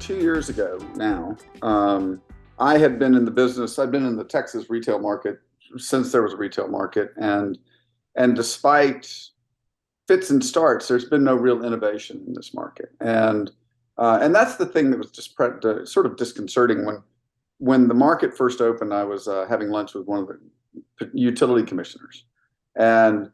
2 years ago now, I had been in the business. I'd been in the Texas retail market since there was a retail market, and despite fits and starts, there's been no real innovation in this market, and that's the thing that was just sort of disconcerting when the market first opened. I was having lunch with one of the utility commissioners, and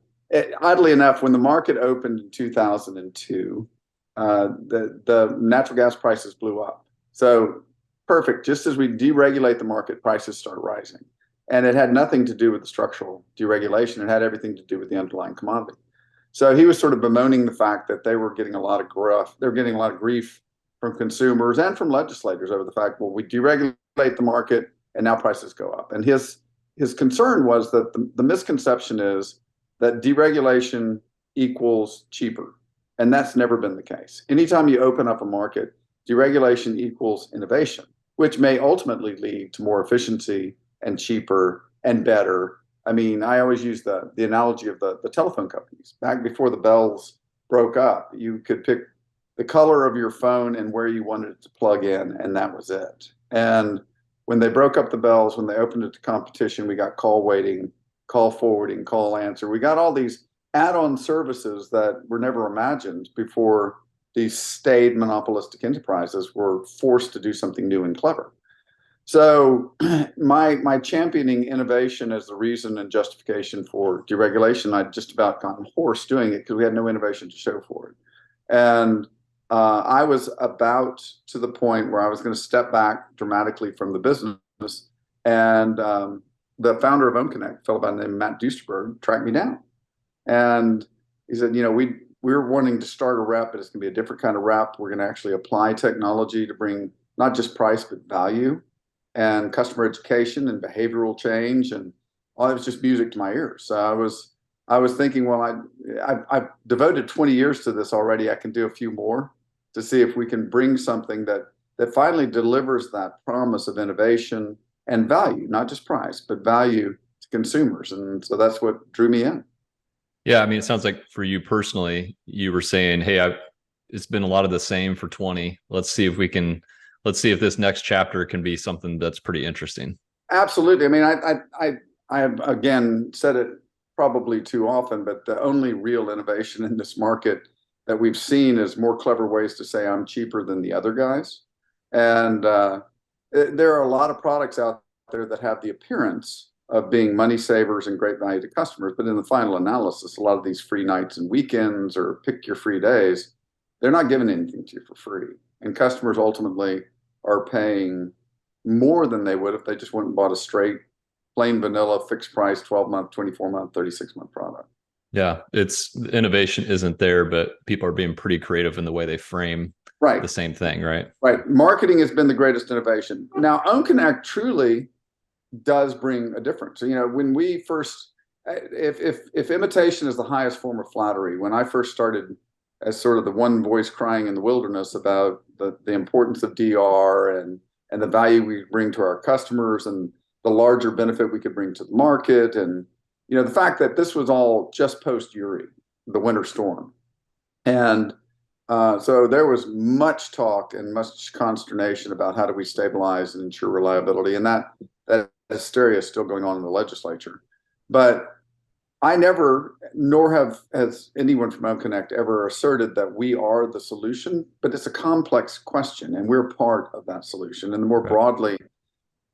oddly enough, when the market opened in 2002, the natural gas prices blew up. So perfect. Just as we deregulate the market, prices start rising. And it had nothing to do with the structural deregulation. It had everything to do with the underlying commodity. So he was sort of bemoaning the fact that they were getting a lot of gruff. They were getting a lot of grief from consumers and from legislators over the fact, well, we deregulate the market and now prices go up. And his concern was that the misconception is that deregulation equals cheaper. And that's never been the case. Anytime you open up a market, deregulation equals innovation, which may ultimately lead to more efficiency and cheaper and better. I mean, I always use the analogy of the telephone companies. Back before the bells broke up, you could pick the color of your phone and where you wanted it to plug in, and that was it. And when they broke up the bells, when they opened it to competition, we got call waiting, call forwarding, call answer. We got all these add-on services that were never imagined before these staid monopolistic enterprises were forced to do something new and clever. So my championing innovation as the reason and justification for deregulation, I'd just about gotten hoarse doing it because we had no innovation to show for it. And I was about to the point where I was going to step back dramatically from the business. And the founder of OhmConnect, a fellow by the name of Matt Duesterberg, tracked me down. And he said, we're wanting to start a rep, but it's going to be a different kind of rep. We're going to actually apply technology to bring not just price, but value and customer education and behavioral change. And all it was just music to my ears. So I was thinking, well, I've devoted 20 years to this already. I can do a few more to see if we can bring something that finally delivers that promise of innovation and value, not just price, but value to consumers. And so that's what drew me in. Yeah, I mean, it sounds like for you personally, you were saying, "Hey, it's been a lot of the same for 20. Let's see if this next chapter can be something that's pretty interesting." Absolutely. I mean, I have again said it probably too often, but the only real innovation in this market that we've seen is more clever ways to say I'm cheaper than the other guys. And there are a lot of products out there that have the appearance of being money savers and great value to customers. But in the final analysis, a lot of these free nights and weekends or pick your free days, they're not giving anything to you for free. And customers ultimately are paying more than they would if they just went and bought a straight, plain vanilla, fixed price, 12-month, 24-month, 36-month product. Yeah, it's innovation isn't there, but people are being pretty creative in the way they frame the same thing, right? Right. Marketing has been the greatest innovation. Now, OhmConnect truly does bring a difference. When we first, if imitation is the highest form of flattery, when I first started as sort of the one voice crying in the wilderness about the importance of DR and the value we bring to our customers and the larger benefit we could bring to the market, and the fact that this was all just post Uri, the winter storm, and so there was much talk and much consternation about how do we stabilize and ensure reliability, and that hysteria is still going on in the legislature. But I never, nor has anyone from OhmConnect ever asserted that we are the solution, but it's a complex question, and we're part of that solution. And the more broadly,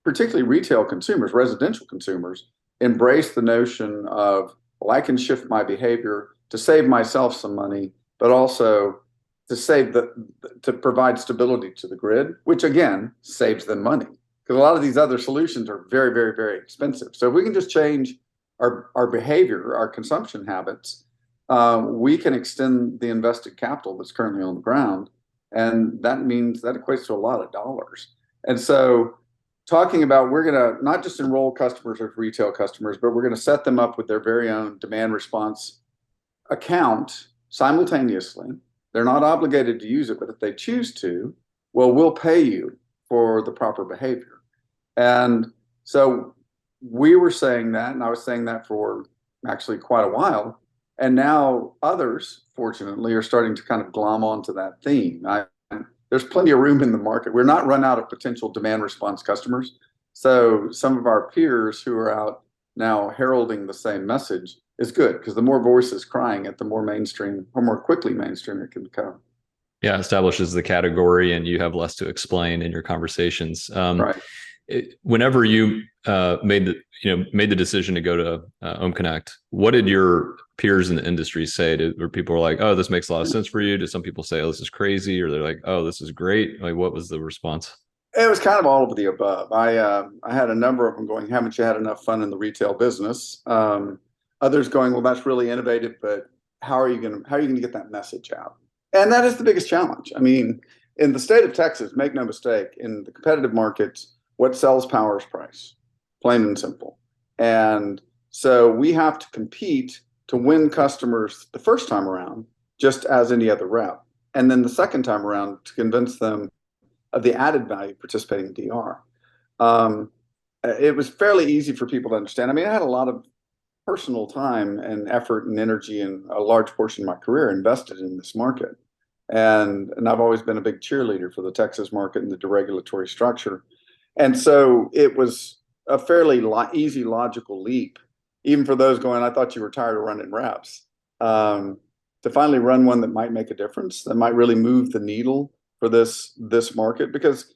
particularly retail consumers, residential consumers, embrace the notion of, well, I can shift my behavior to save myself some money, but also to provide stability to the grid, which again saves them money. Because a lot of these other solutions are very, very, very expensive. So if we can just change our behavior, our consumption habits, we can extend the invested capital that's currently on the ground. And that means that equates to a lot of dollars. And so talking about, we're going to not just enroll customers as retail customers, but we're going to set them up with their very own demand response account simultaneously. They're not obligated to use it, but if they choose to, well, we'll pay you for the proper behavior. And so we were saying that, and I was saying that for actually quite a while. And now others, fortunately, are starting to kind of glom onto that theme. there's plenty of room in the market. We're not run out of potential demand response customers. So some of our peers who are out now heralding the same message is good, because the more voices crying it, the more mainstream, or more quickly mainstream it can become. Yeah, establishes the category, and you have less to explain in your conversations. Right. Whenever you made the decision to go to OhmConnect, what did your peers in the industry say? Were people were like, "Oh, this makes a lot of sense for you"? Did some people say, "Oh, this is crazy," or they're like, "Oh, this is great"? Like, what was the response? It was kind of all of the above. I had a number of them going, "Haven't you had enough fun in the retail business?" Others going, "Well, that's really innovative, but how are you going to get that message out?" And that is the biggest challenge. I mean, in the state of Texas, make no mistake, in the competitive markets, what sells power is price, plain and simple. And so we have to compete to win customers the first time around, just as any other rep, and then the second time around to convince them of the added value of participating in DR. Um, it was fairly easy for people to understand. I mean, I had a lot of personal time and effort and energy and a large portion of my career invested in this market. And I've always been a big cheerleader for the Texas market and the deregulatory structure. And so it was a fairly easy, logical leap, even for those going, "I thought you were tired of running reps," to finally run one that might make a difference, that might really move the needle for this market. Because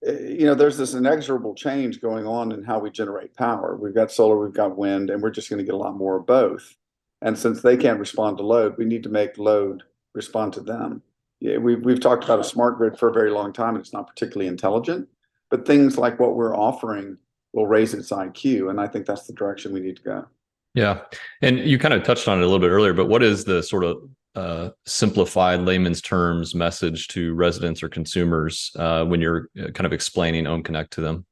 there's this inexorable change going on in how we generate power. We've got solar, we've got wind, and we're just going to get a lot more of both. And since they can't respond to load, we need to make load respond to them. Yeah, we've talked about a smart grid for a very long time, and it's not particularly intelligent. But things like what we're offering will raise its IQ, and I think that's the direction we need to go. Yeah. And you kind of touched on it a little bit earlier, but what is the sort of simplified layman's terms message to residents or consumers when you're kind of explaining OhmConnect to them?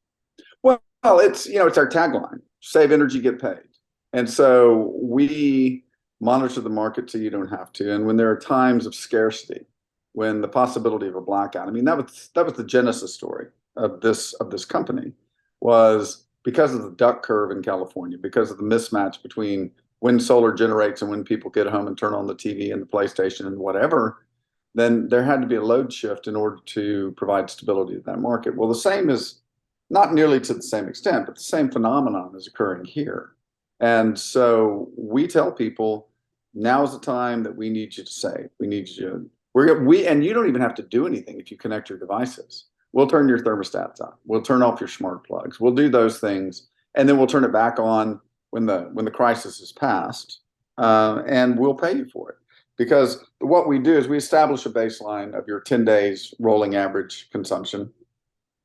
Well, it's our tagline: save energy, get paid. And so we monitor the market so you don't have to. And when there are times of scarcity, when the possibility of a blackout, I mean, that was the genesis story of this company, was because of the duck curve in California, because of the mismatch between when solar generates and when people get home and turn on the TV and the PlayStation and whatever. Then there had to be a load shift in order to provide stability to that market. Well, the same is, not nearly to the same extent, but the same phenomenon is occurring here. And so we tell people, now's the time that we need you to save. We need you. And you don't even have to do anything if you connect your devices. We'll turn your thermostats on. We'll turn off your smart plugs. We'll do those things, and then we'll turn it back on when the crisis is past, and we'll pay you for it. Because what we do is we establish a baseline of your 10 days rolling average consumption.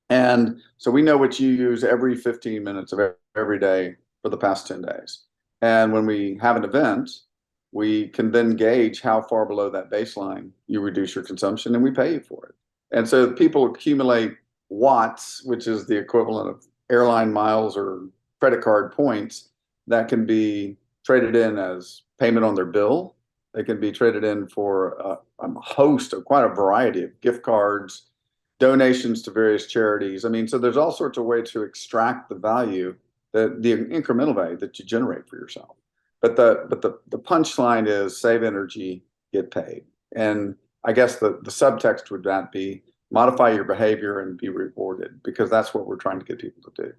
And so we know what you use every 15 minutes of every day for the past 10 days. And when we have an event, we can then gauge how far below that baseline you reduce your consumption, and we pay you for it. And so people accumulate watts, which is the equivalent of airline miles or credit card points, that can be traded in as payment on their bill. They can be traded in for a host of quite a variety of gift cards, donations to various charities. I mean, so there's all sorts of ways to extract the value, the incremental value that you generate for yourself. But the punchline is save energy, get paid. And I guess the subtext would that be modify your behavior and be rewarded, because that's what we're trying to get people to do.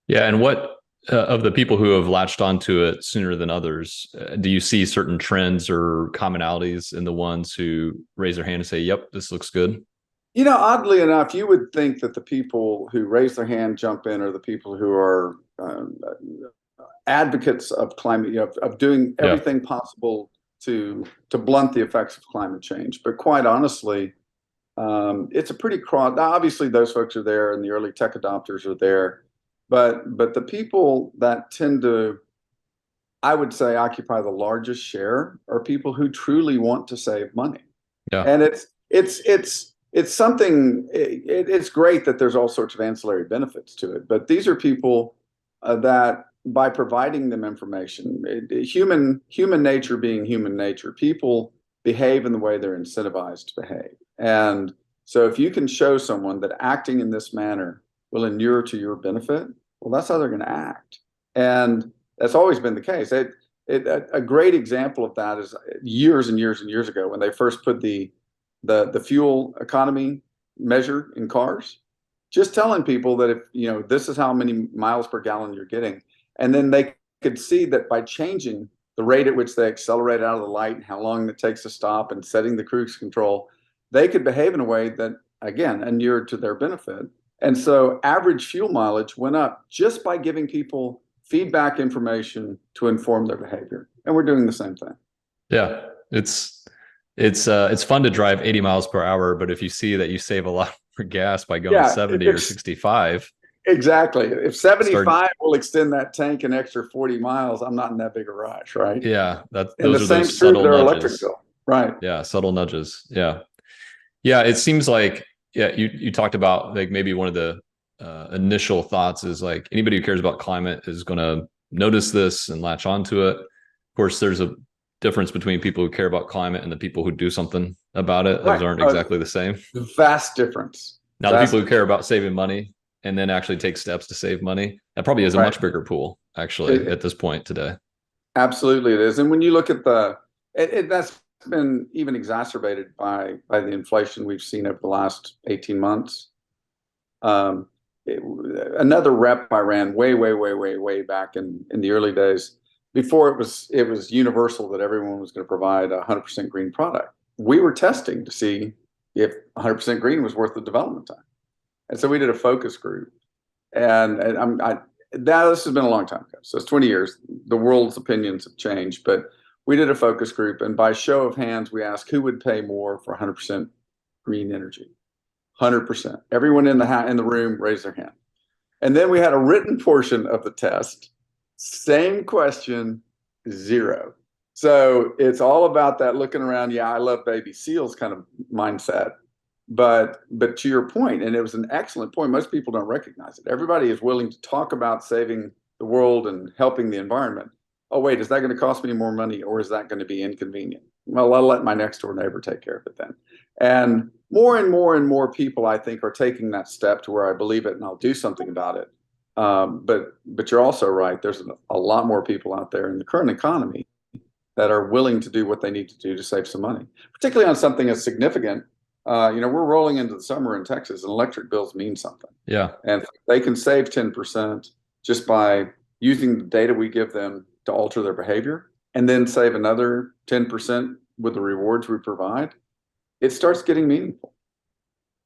Yeah. And what of the people who have latched onto it sooner than others, do you see certain trends or commonalities in the ones who raise their hand and say, "Yep, this looks good"? Oddly enough, you would think that the people who raise their hand, jump in, are the people who are advocates of climate, of doing everything possible to blunt the effects of climate change. But quite honestly, it's a pretty cross. Obviously, those folks are there, and the early tech adopters are there. But the people that tend to, I would say, occupy the largest share are people who truly want to save money. Yeah. And it's something. It's great that there's all sorts of ancillary benefits to it, but these are people that, by providing them information, human nature being human nature, people behave in the way they're incentivized to behave. And so if you can show someone that acting in this manner will inure to your benefit, well, that's how they're going to act. And that's always been the case. A great example of that is years and years and years ago, when they first put the fuel economy measure in cars, just telling people that if, this is how many miles per gallon you're getting. And then they could see that by changing the rate at which they accelerate out of the light and how long it takes to stop and setting the cruise control, they could behave in a way that, again, inured to their benefit. And so average fuel mileage went up just by giving people feedback information to inform their behavior. And we're doing the same thing. Yeah, it's fun to drive 80 miles per hour, but if you see that you save a lot more gas by going 70 or 65. Exactly. If 75 will extend that tank an extra 40 miles, I'm not in that big a rush, right? Yeah, and those the are same those true subtle their nudges. electric bill. Right. Yeah, subtle nudges. Yeah. Yeah, it seems like, you talked about like maybe one of the initial thoughts is like anybody who cares about climate is going to notice this and latch onto it. Of course, there's a difference between people who care about climate and the people who do something about it. Those aren't exactly the same. Vast difference. Now, the people who care about saving money and then actually take steps to save money, that probably is a much bigger pool, actually, at this point today. Absolutely, it is. And when you look at that's been even exacerbated by the inflation we've seen over the last 18 months. Another rep I ran way back in the early days, before it was universal that everyone was going to provide a 100% green product. We were testing to see if 100% green was worth the development time. And so we did a focus group. And this has been a long time ago. So it's 20 years. The world's opinions have changed, but we did a focus group, and by show of hands, we asked who would pay more for 100% green energy. 100%. Everyone in the room raised their hand. And then we had a written portion of the test. Same question, 0. So it's all about that looking around. Yeah, I love baby seals kind of mindset. But to your point, and it was an excellent point, most people don't recognize it. Everybody is willing to talk about saving the world and helping the environment. Oh, wait, is that going to cost me more money, or is that going to be inconvenient? Well, I'll let my next door neighbor take care of it then. And more people, I think, are taking that step to where I believe it and I'll do something about it. But you're also right. There's a lot more people out there in the current economy that are willing to do what they need to do to save some money, particularly on something as significant. We're rolling into the summer in Texas, and electric bills mean something. Yeah. And they can save 10% just by using the data we give them to alter their behavior, and then save another 10% with the rewards we provide. It starts getting meaningful.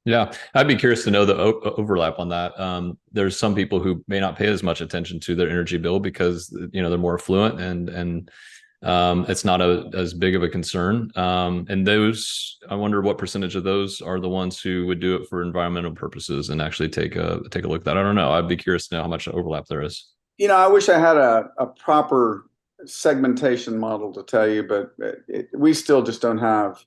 Yeah, I'd be curious to know the overlap on that. There's some people who may not pay as much attention to their energy bill because they're more affluent and it's not as big of a concern. And those, I wonder what percentage of those are the ones who would do it for environmental purposes and actually take a look at that. I don't know. I'd be curious to know how much overlap there is. I wish I had a proper segmentation model to tell you, but we still just don't have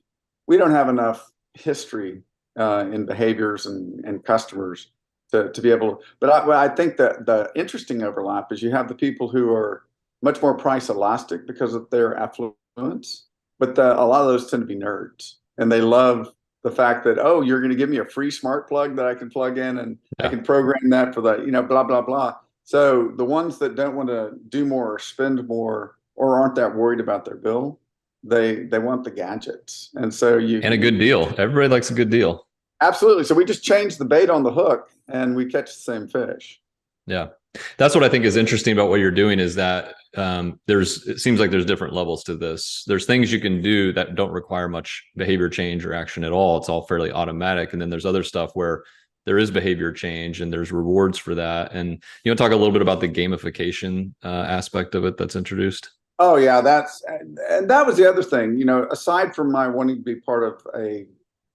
enough history in behaviors and customers to be able to. But I think that the interesting overlap is you have the people who are much more price elastic because of their affluence, but a lot of those tend to be nerds, and they love the fact that, oh, you're going to give me a free smart plug that I can plug in, and I can program that for the, blah, blah, blah. So the ones that don't want to do more or spend more or aren't that worried about their bill, they want the gadgets. And so and a good deal. Everybody likes a good deal. Absolutely. So we just change the bait on the hook and we catch the same fish. Yeah. That's what I think is interesting about what you're doing is that it seems like there's different levels to this. There's things you can do that don't require much behavior change or action at all. It's all fairly automatic. And then there's other stuff where there is behavior change and there's rewards for that. And talk a little bit about the gamification aspect of it that's introduced. Oh yeah, that was the other thing. Aside from my wanting to be part of a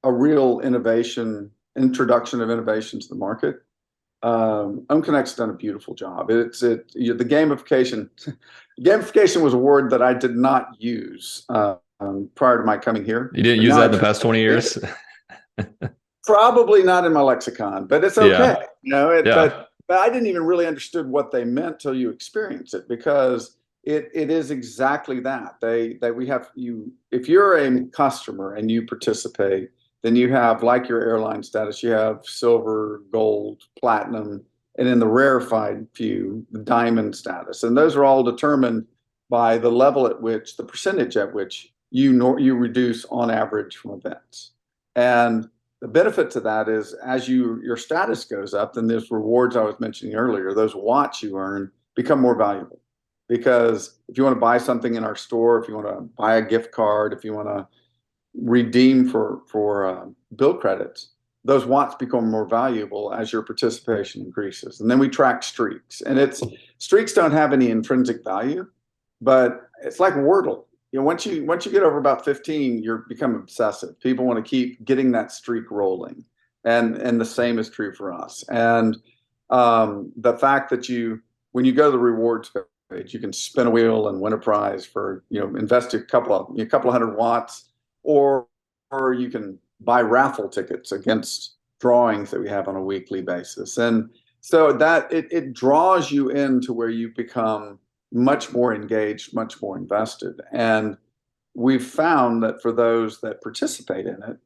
real introduction of innovation to the market, OhmConnect's done a beautiful job. The gamification. Gamification was a word that I did not use prior to my coming here. You didn't use that in the past 20 years? Probably not in my lexicon, but it's okay. But I didn't even really understood what they meant till you experience it, because it is exactly that. We have you. If you're a customer and you participate, then you have, like your airline status, you have silver, gold, platinum, and in the rarefied few, the diamond status. And those are all determined by the level at which, the percentage at which you reduce on average from events. And the benefit to that is as your status goes up, then those rewards I was mentioning earlier, those watts you earn become more valuable. Because if you want to buy something in our store, if you want to buy a gift card, if you want to redeem for bill credits, those watts become more valuable as your participation increases. And then we track streaks, and streaks don't have any intrinsic value, but it's like Wordle. Once you get over about 15, you become obsessive. People want to keep getting that streak rolling, and the same is true for us. And the fact that when you go to the rewards page, you can spin a wheel and win a prize for invest a couple of hundred watts, or you can buy raffle tickets against drawings that we have on a weekly basis. And so that it draws you into where you become much more engaged, much more invested. And we've found that for those that participate in it,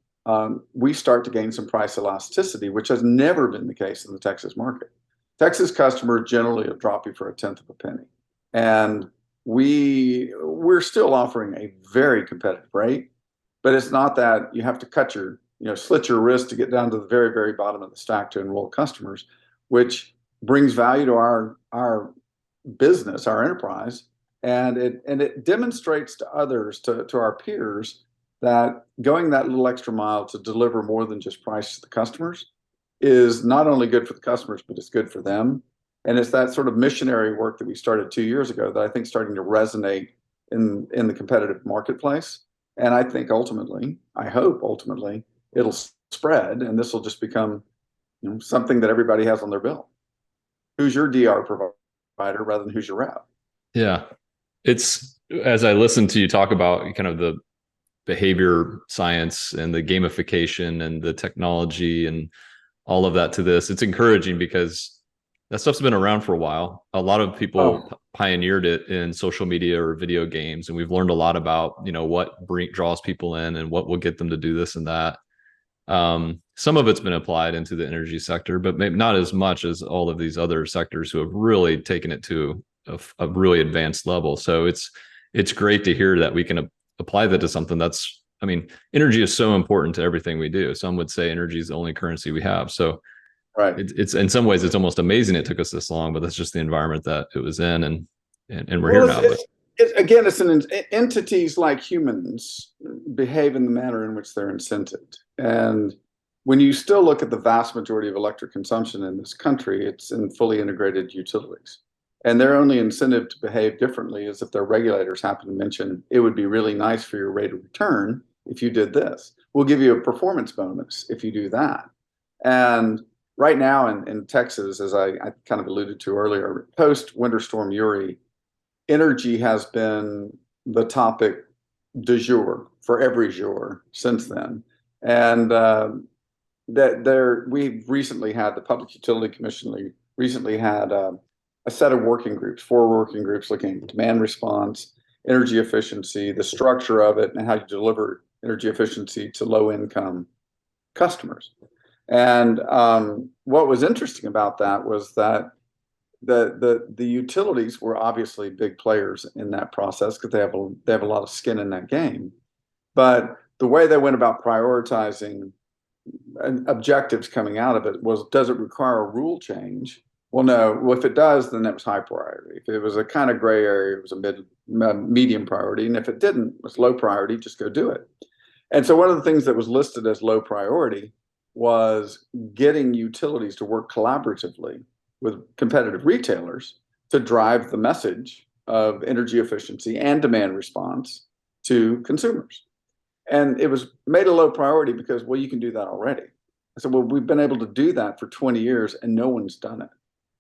we start to gain some price elasticity, which has never been the case in the Texas market. Texas customers generally will drop you for a tenth of a penny. And we're still offering a very competitive rate, but it's not that you have to slit your wrist to get down to the very, very bottom of the stack to enroll customers, which brings value to our business, our enterprise, and it demonstrates to others, to our peers, that going that little extra mile to deliver more than just price to the customers is not only good for the customers, but it's good for them. And it's that sort of missionary work that we started 2 years ago that I think is starting to resonate in the competitive marketplace. And I think I hope ultimately, it'll spread, and this will just become something that everybody has on their bill. Who's your DR provider rather than who's your rep? Yeah. It's, as I listen to you talk about kind of the behavior science and the gamification and the technology and all of that to this, it's encouraging because that stuff's been around for a while. A lot of people pioneered it in social media or video games, and we've learned a lot about what draws people in and what will get them to do this and that. Some of it's been applied into the energy sector, but maybe not as much as all of these other sectors who have really taken it to a really advanced level. So it's great to hear that we can apply that to something that's, energy is so important to everything we do. Some would say energy is the only currency we have. So right. It's in some ways, it's almost amazing it took us this long, but that's just the environment that it was in, and we're here now. Entities like humans behave in the manner in which they're incented. And when you still look at the vast majority of electric consumption in this country, it's in fully integrated utilities. And their only incentive to behave differently is if their regulators happen to mention, it would be really nice for your rate of return if you did this. We'll give you a performance bonus if you do that. And right now in Texas, as I kind of alluded to earlier, post Winter Storm Uri, energy has been the topic du jour for every jour since then. And we've recently had, the Public Utility Commission recently had a set of working groups, 4 working groups looking at demand response, energy efficiency, the structure of it, and how you deliver energy efficiency to low-income customers. And what was interesting about that was that the utilities were obviously big players in that process because they have a lot of skin in that game. But the way they went about prioritizing objectives coming out of it was, does it require a rule change? Well, no. Well, if it does, then that was high priority. If it was a kind of gray area, it was a medium priority. And if it didn't, it was low priority, just go do it. And so one of the things that was listed as low priority was getting utilities to work collaboratively with competitive retailers to drive the message of energy efficiency and demand response to consumers. And it was made a low priority because, well, you can do that already. I said, well, we've been able to do that for 20 years and no one's done it.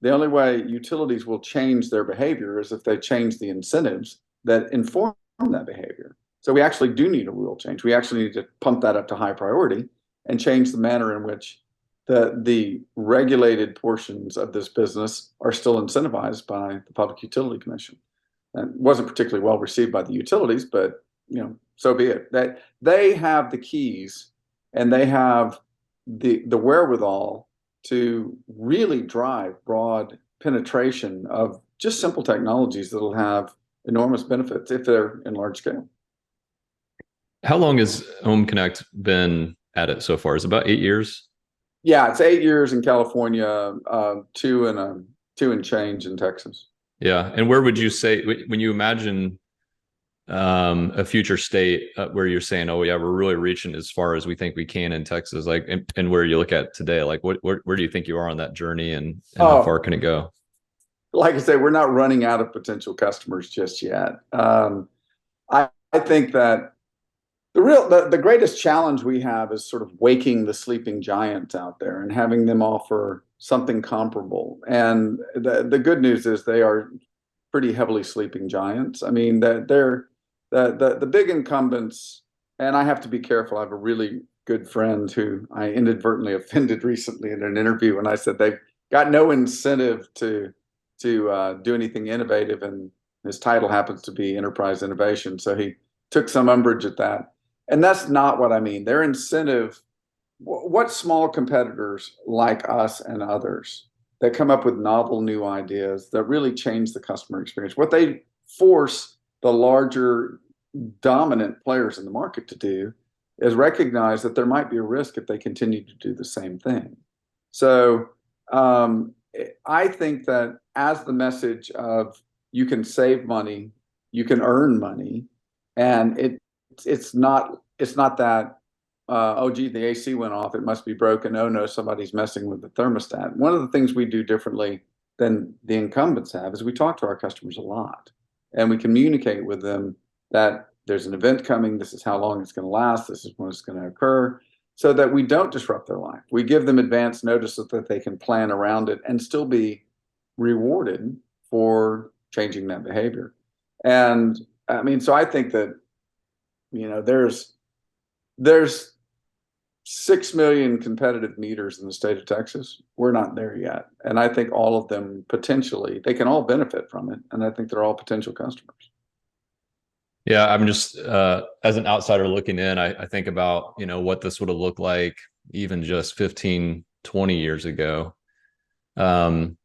The only way utilities will change their behavior is if they change the incentives that inform that behavior. So we actually do need a rule change. We actually need to pump that up to high priority and change the manner in which the regulated portions of this business are still incentivized by the Public Utility Commission. And it wasn't particularly well received by the utilities, but so be it. That they have the keys and they have the wherewithal to really drive broad penetration of just simple technologies that'll have enormous benefits if they're in large scale. How long has OhmConnect been at it so far? Is it about 8 years? Yeah, it's 8 years in California, two and change in Texas. Yeah. And where would you say when you imagine a future state where you're saying, oh yeah, we're really reaching as far as we think we can in Texas, like, and where you look at today, like where do you think you are on that journey, and how far Oh, can it go? like I say, we're not running out of potential customers just yet. I think that the greatest challenge we have is sort of waking the sleeping giants out there and having them offer something comparable. And the good news is they are pretty heavily sleeping giants. I mean, that they're the big incumbents, and I have to be careful. I have a really good friend who I inadvertently offended recently in an interview when I said they've got no incentive to do anything innovative, and his title happens to be enterprise innovation. So he took some umbrage at that. And that's not what I mean. Their incentive, what small competitors like us and others that come up with novel new ideas that really change the customer experience, what they force the larger dominant players in the market to do is recognize that there might be a risk if they continue to do the same thing. So um, I think that as the message of you can save money, you can earn money, and it's not that oh gee, the AC went off, it must be broken. Oh no, somebody's messing with the thermostat. One of the things we do differently than the incumbents have is we talk to our customers a lot, and we communicate with them that there's an event coming, this is how long it's going to last, this is when it's going to occur, so that we don't disrupt their life. We give them advance notice so that they can plan around it and still be rewarded for changing that behavior. And I mean, so I think that, there's 6 million competitive meters in the state of Texas. We're not there yet. And I think all of them potentially, they can all benefit from it. And I think they're all potential customers. Yeah, I'm just as an outsider looking in, I think about, what this would have looked like even just 15, 20 years ago. Um,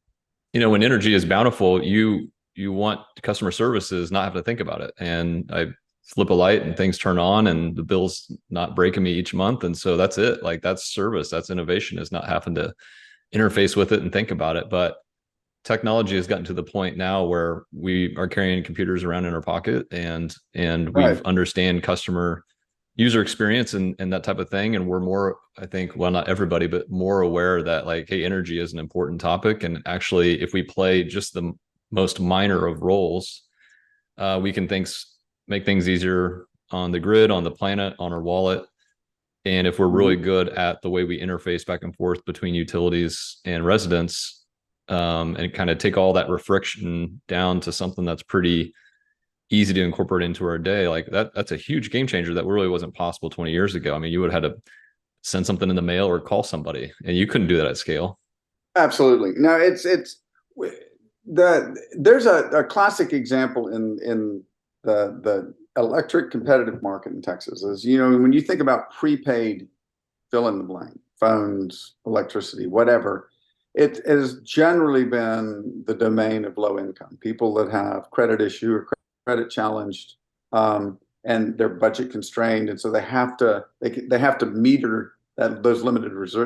when energy is bountiful, you want customer services not have to think about it. And I flip a light and things turn on and the bill's not breaking me each month. And so that's it. Like that's service, that's innovation, is not having to interface with it and think about it. But technology has gotten to the point now where we are carrying computers around in our pocket, and we Right. understand customer user experience and that type of thing. And we're more, I think, well, not everybody, but more aware that like, hey, energy is an important topic. And actually, if we play just the most minor of roles, we can make things easier on the grid, on the planet, on our wallet. And if we're really Mhm. good at the way we interface back and forth between utilities and residents, and kind of take all that friction down to something that's pretty easy to incorporate into our day, like that's a huge game changer that really wasn't possible 20 years ago. I mean, you would have had to send something in the mail or call somebody, and you couldn't do that at scale. Absolutely. No, there's a classic example in the electric competitive market in Texas is, when you think about prepaid fill in the blank, phones, electricity, whatever, it has generally been the domain of low income people that have credit issue or credit challenged, and they're budget constrained, and so they have to meter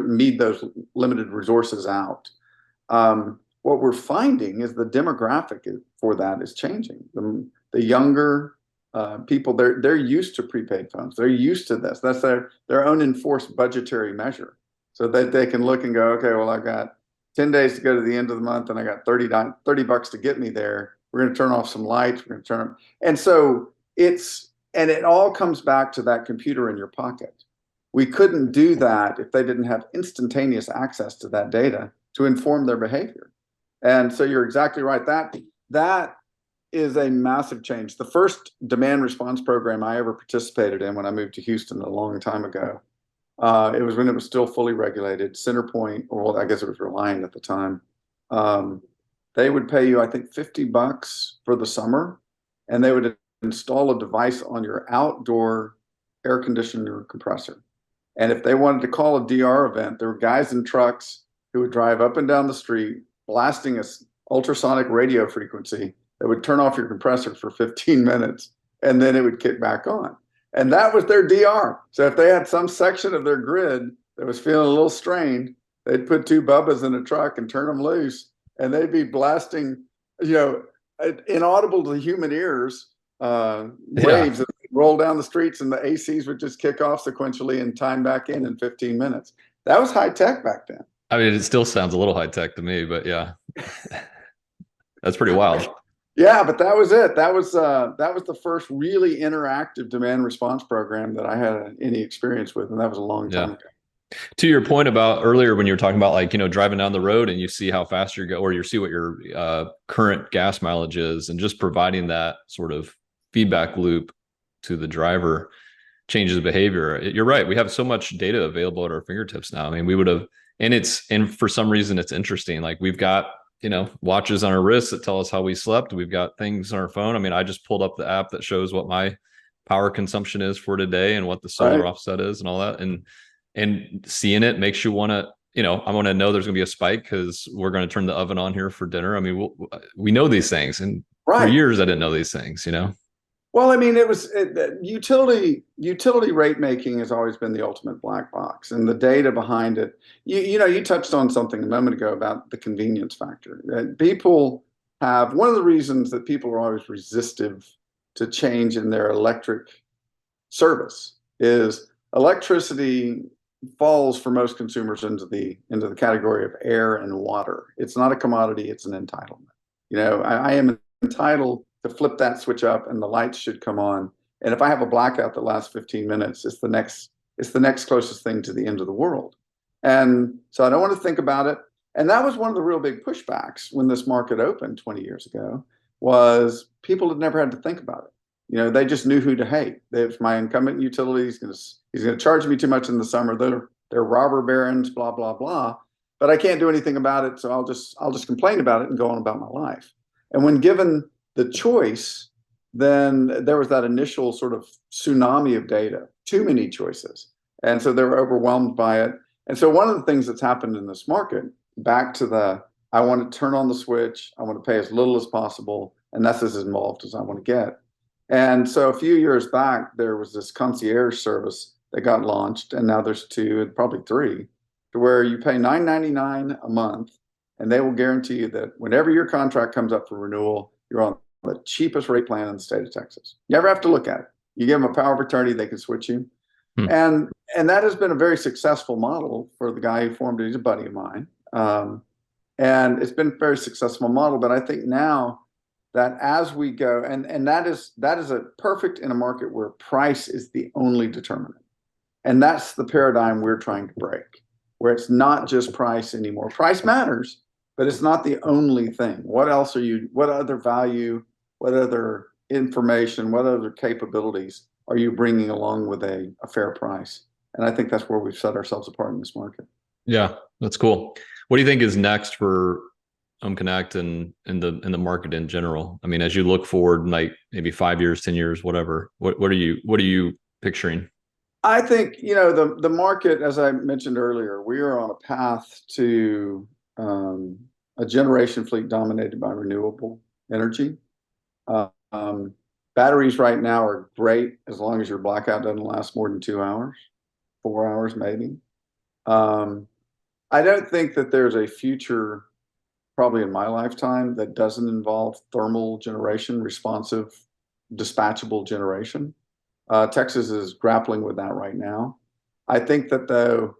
meet those limited resources out. What we're finding is the demographic for that is changing. The younger people, they're used to prepaid phones. They're used to this. That's their own enforced budgetary measure, so that they can look and go, okay, well, I've got 10 days to go to the end of the month, and I got $30 to get me there. We're going to turn off some lights. We're going to turn, and so it all comes back to that computer in your pocket. We couldn't do that if they didn't have instantaneous access to that data to inform their behavior. And so you're exactly right. That is a massive change. The first demand response program I ever participated in when I moved to Houston a long time ago, it was when it was still fully regulated. Centerpoint, or well, I guess it was Reliant at the time. Um, they would pay you, I think, $50 for the summer, and they would install a device on your outdoor air conditioner compressor. And if they wanted to call a DR event, there were guys in trucks who would drive up and down the street blasting a ultrasonic radio frequency that would turn off your compressor for 15 minutes, and then it would kick back on. And that was their DR. So if they had some section of their grid that was feeling a little strained, they'd put two Bubbas in a truck and turn them loose, and they'd be blasting, you know, inaudible to human ears, Yeah. waves that roll down the streets, and the ACs would just kick off sequentially and time back in 15 minutes. That was high tech back then. I mean, it still sounds a little high tech to me, but yeah, that's pretty wild. Yeah, but that was it. That was the first really interactive demand response program that I had any experience with, and that was a long time Yeah. ago. To your point about earlier when you were talking about like, driving down the road and you see how fast you go, or you see what your current gas mileage is, and just providing that sort of feedback loop to the driver changes behavior. You're right. We have so much data available at our fingertips now. I mean, we would have, and for some reason it's interesting. Like we've got, watches on our wrists that tell us how we slept. We've got things on our phone. I mean, I just pulled up the app that shows what my power consumption is for today and what the solar Right. offset is and all that. And seeing it makes you want to, I want to know there's going to be a spike because we're going to turn the oven on here for dinner. I mean, we know these things, and for Right. years I didn't know these things. Well, I mean, utility rate making has always been the ultimate black box, and the data behind it. You touched on something a moment ago about the convenience factor. People have one of the reasons that people are always resistive to change in their electric service is electricity falls for most consumers into the category of air and water. It's not a commodity; it's an entitlement. I am entitled to flip that switch up and the lights should come on. And if I have a blackout that lasts 15 minutes, it's the next closest thing to the end of the world. And so I don't want to think about it. And that was one of the real big pushbacks when this market opened 20 years ago, was people had never had to think about it. They just knew who to hate. If my incumbent utility he's going to charge me too much in the summer, they're robber barons, blah blah blah. But I can't do anything about it, so I'll just complain about it and go on about my life. And when given the choice, then there was that initial sort of tsunami of data, too many choices. And so they were overwhelmed by it. And so one of the things that's happened in this market, back to I want to turn on the switch, I want to pay as little as possible, and that's as involved as I want to get. And so a few years back, there was this concierge service that got launched, and now there's two, and probably three, to where you pay $9.99 a month, and they will guarantee you that whenever your contract comes up for renewal, you're on the cheapest rate plan in the state of Texas. You never have to look at it. You give them a power of attorney, they can switch you. Hmm. And that has been a very successful model for the guy who formed it. He's a buddy of mine. And it's been a very successful model. But I think now that as we go, and that is a perfect in a market where price is the only determinant. And that's the paradigm we're trying to break, where it's not just price anymore. Price matters, but it's not the only thing. What other value, what other information, what other capabilities are you bringing along with a fair price? And I think that's where we've set ourselves apart in this market. Yeah, that's cool. What do you think is next for OhmConnect and in the market in general? I mean, as you look forward, like maybe 5 years, 10 years, whatever, what are you picturing? I think, the market, as I mentioned earlier, we are on a path to a generation fleet dominated by renewable energy. Batteries right now are great as long as your blackout doesn't last more than 2 hours, 4 hours maybe. I don't think that there's a future, probably in my lifetime, that doesn't involve thermal generation, responsive, dispatchable generation. Texas is grappling with that right now. I think that though,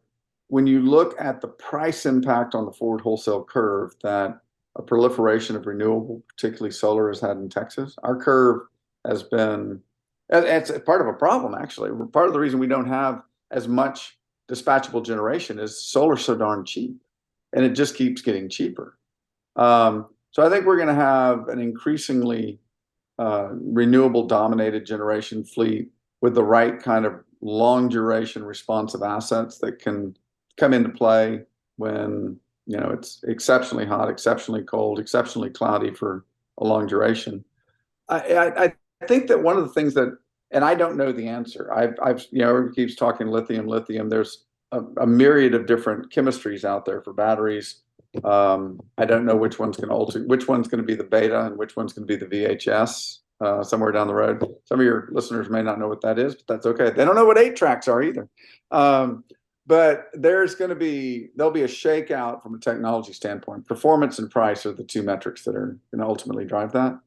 when you look at the price impact on the forward wholesale curve that a proliferation of renewable, particularly solar, has had in Texas, our curve has been, it's part of a problem actually. Part of the reason we don't have as much dispatchable generation is solar's so darn cheap, and it just keeps getting cheaper. So I think we're going to have an increasingly renewable dominated generation fleet with the right kind of long duration responsive assets that can come into play when it's exceptionally hot, exceptionally cold, exceptionally cloudy for a long duration. I think that one of the things that, and I don't know the answer. Everybody keeps talking lithium. There's a myriad of different chemistries out there for batteries. I don't know which one's going to be the beta and which one's going to be the VHS. somewhere down the road. Some of your listeners may not know what that is, but that's okay. They don't know what 8-tracks are either. But there'll be a shakeout from a technology standpoint. Performance and price are the two metrics that are going to ultimately drive that.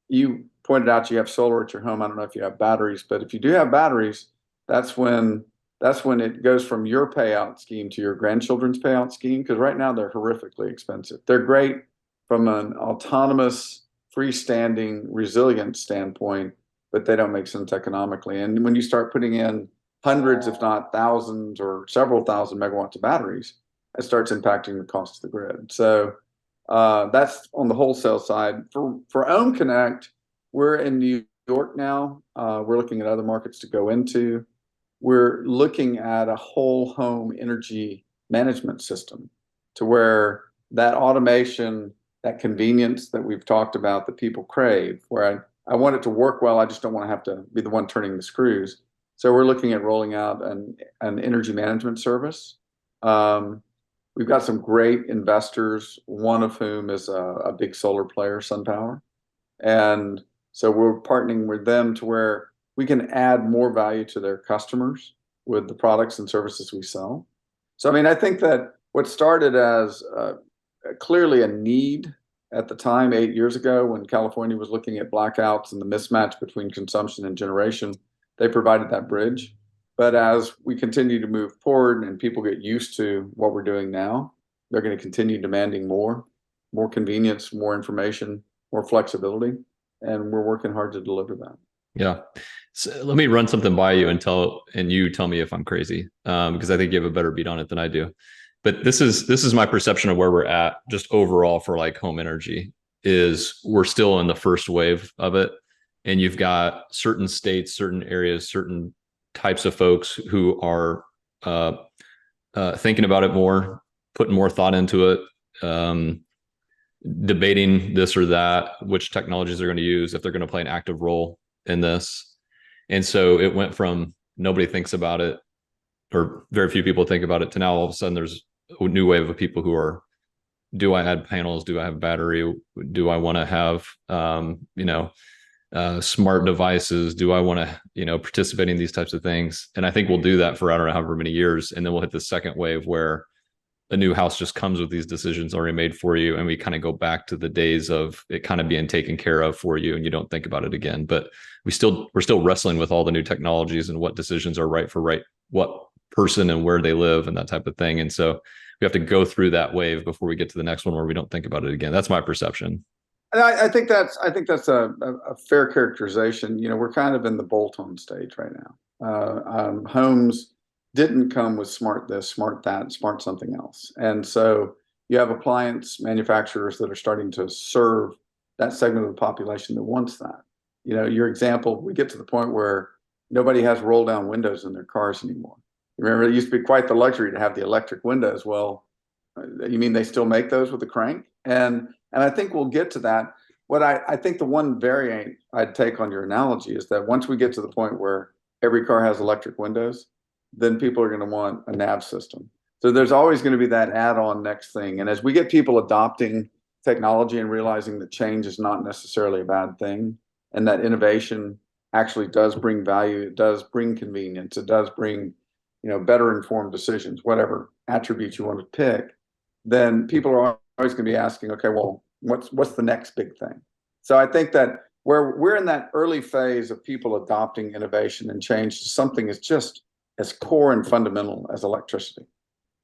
You pointed out you have solar at your home. I don't know if you have batteries, but if you do have batteries, that's when it goes from your payout scheme to your grandchildren's payout scheme. Because right now they're horrifically expensive. They're great from an autonomous, freestanding, resilient standpoint, but they don't make sense economically. And when you start putting in hundreds, if not thousands or several thousand megawatts of batteries, it starts impacting the cost of the grid. So that's on the wholesale side. For OhmConnect, we're in New York now. We're looking at other markets to go into. We're looking at a whole home energy management system to where that automation, that convenience that we've talked about that people crave, where I want it to work well, I just don't want to have to be the one turning the screws. So we're looking at rolling out an energy management service. We've got some great investors, one of whom is a big solar player, SunPower. And so we're partnering with them to where we can add more value to their customers with the products and services we sell. So, I mean, I think that what started as clearly a need at the time, 8 years ago, when California was looking at blackouts and the mismatch between consumption and generation, they provided that bridge. But as we continue to move forward and people get used to what we're doing now, they're going to continue demanding more convenience, more information, more flexibility. And we're working hard to deliver that. Yeah. So let me run something by you and you tell me if I'm crazy, because I think you have a better beat on it than I do. But this is my perception of where we're at just overall for like home energy is we're still in the first wave of it. And you've got certain states, certain areas, certain types of folks who are thinking about it more, putting more thought into it, debating this or that, which technologies they're going to use, if they're going to play an active role in this. And so it went from nobody thinks about it or very few people think about it to now all of a sudden there's a new wave of people who are, do I add panels? Do I have battery? Do I want to have, smart devices? Do I want to, participate in these types of things? And I think we'll do that for, I don't know, however many years. And then we'll hit the second wave where a new house just comes with these decisions already made for you. And we kind of go back to the days of it kind of being taken care of for you and you don't think about it again. But we're still wrestling with all the new technologies and what decisions are right for what person and where they live and that type of thing. And so we have to go through that wave before we get to the next one where we don't think about it again. That's my perception. And I think that's a fair characterization. We're kind of in the bolt-on stage right now. Homes didn't come with smart this, smart that, smart something else. And so you have appliance manufacturers that are starting to serve that segment of the population that wants that. Your example, we get to the point where nobody has roll down windows in their cars anymore. Remember, it used to be quite the luxury to have the electric windows. Well, you mean they still make those with a crank? And I think we'll get to that. What I think the one variant I'd take on your analogy is that once we get to the point where every car has electric windows, then people are going to want a nav system. So there's always going to be that add-on next thing. And as we get people adopting technology and realizing that change is not necessarily a bad thing, and that innovation actually does bring value, it does bring convenience, it does bring, better informed decisions, whatever attributes you want to pick, then people are always going to be asking, okay, well, what's the next big thing? So I think that we're in that early phase of people adopting innovation and change to something is just as core and fundamental as electricity.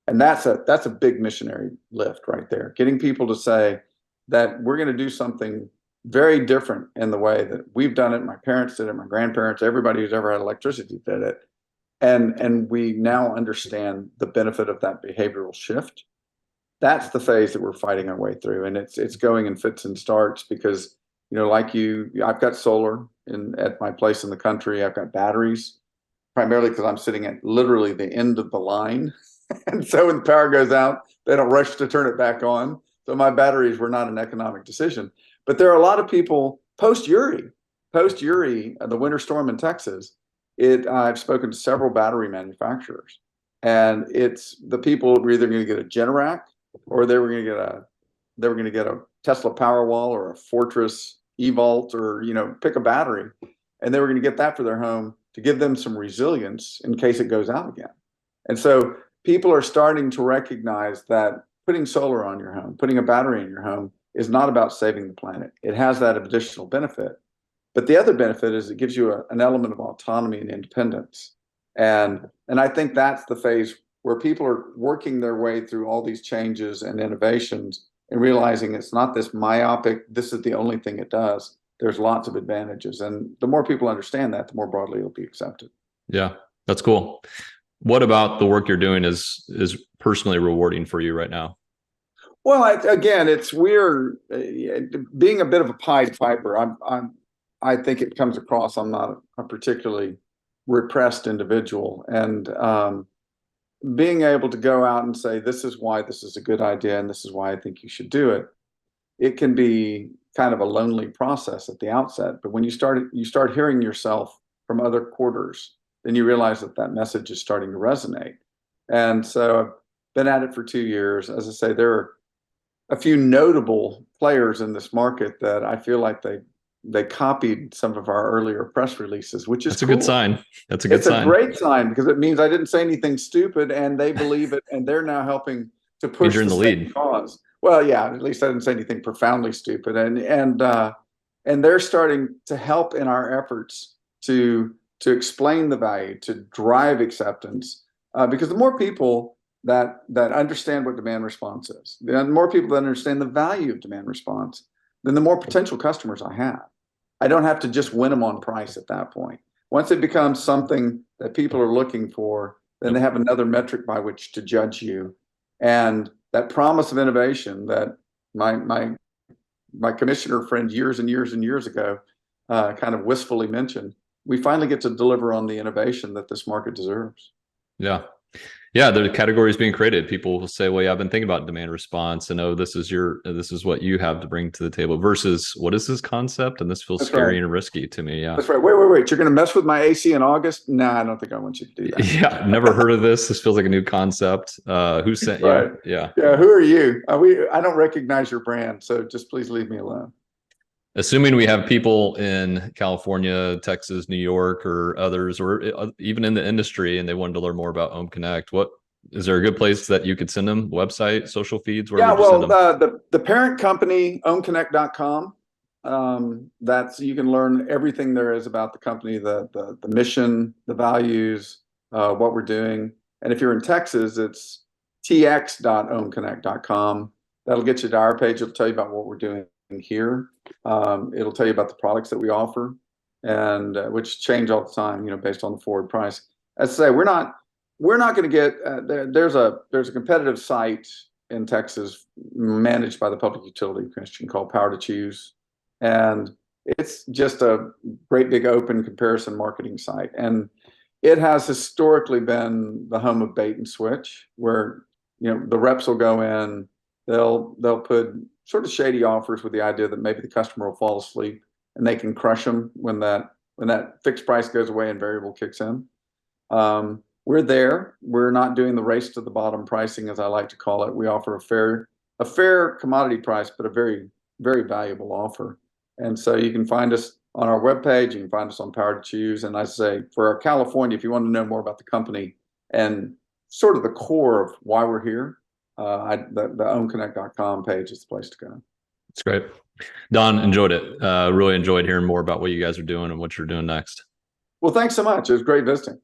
And that's a big missionary lift right there. Getting people to say that we're going to do something very different in the way that we've done it. My parents did it, my grandparents, everybody who's ever had electricity did it. And we now understand the benefit of that behavioral shift. That's the phase that we're fighting our way through. And it's going in fits and starts because, like I've got solar at my place in the country. I've got batteries, primarily because I'm sitting at literally the end of the line. And so when the power goes out, they don't rush to turn it back on. So my batteries were not an economic decision. But there are a lot of people post-Uri, the winter storm in Texas, I've spoken to several battery manufacturers. And it's the people were either going to get a Generac or they were going to get a Tesla Powerwall or a Fortress eVault or, pick a battery, and they were going to get that for their home to give them some resilience in case it goes out again. And so people are starting to recognize that putting solar on your home, putting a battery in your home is not about saving the planet. It has that additional benefit. But the other benefit is it gives you an element of autonomy and independence. And I think that's the phase where people are working their way through all these changes and innovations and realizing it's not this myopic, this is the only thing it does. There's lots of advantages. And the more people understand that, the more broadly it'll be accepted. Yeah, that's cool. What about the work you're doing is personally rewarding for you right now? Well, again, it's weird being a bit of a Pied Piper. I think it comes across. I'm not a particularly repressed individual, and being able to go out and say, this is why this is a good idea, and this is why I think you should do it. It can be kind of a lonely process at the outset, but when you start hearing yourself from other quarters, then you realize that message is starting to resonate. And so I've been at it for 2 years. As I say, there are a few notable players in this market that I feel like they copied some of our earlier press releases, which is That's a cool. good sign. That's a good sign. It's a great sign because it means I didn't say anything stupid and they believe it, and they're now helping to push you're in the lead cause. Well, yeah, at least I didn't say anything profoundly stupid, and they're starting to help in our efforts to explain the value, to drive acceptance, because the more people that understand what demand response is, the more people that understand the value of demand response, then the more potential customers I have. I don't have to just win them on price at that point. Once it becomes something that people are looking for, then they have another metric by which to judge you. And that promise of innovation that my commissioner friend years and years and years ago kind of wistfully mentioned, we finally get to deliver on the innovation that this market deserves. Yeah. Yeah, the category is being created. People will say, well, yeah, I've been thinking about demand response and this is what you have to bring to the table versus what is this concept? And this feels That's scary right. and risky to me. Yeah. That's right. Wait. You're going to mess with my AC in August? No, I don't think I want you to do that. Yeah. Never heard of this. This feels like a new concept. Who sent you? Right. Yeah. Yeah. Who are you? I don't recognize your brand. So just please leave me alone. Assuming we have people in California, Texas, New York, or others, or even in the industry, and they wanted to learn more about OhmConnect, what is there a good place that you could send them? Website, social feeds? Where would you send them? The parent company, OhmConnect.com. That's you can learn everything there is about the company, the mission, the values, what we're doing. And if you're in Texas, it's tx.ohmconnect.com. That'll get you to our page. It'll tell you about what we're doing here. It'll tell you about the products that we offer, and which change all the time, based on the forward price. As I say, we're not going to get there's a competitive site in Texas managed by the Public Utility Commission called Power to Choose, and it's just a great big open comparison marketing site, and it has historically been the home of bait and switch, where the reps will go in, they'll put sort of shady offers with the idea that maybe the customer will fall asleep and they can crush them when that fixed price goes away and variable kicks in. We're there. We're not doing the race to the bottom pricing, as I like to call it. We offer a fair commodity price, but a very, very valuable offer. And so you can find us on our webpage. You can find us on Power to Choose. And I say, for California, if you want to know more about the company and sort of the core of why we're here, the ohmconnect.com page is the place to go. That's great. Don, enjoyed it. Really enjoyed hearing more about what you guys are doing and what you're doing next. Well, thanks so much. It was great visiting.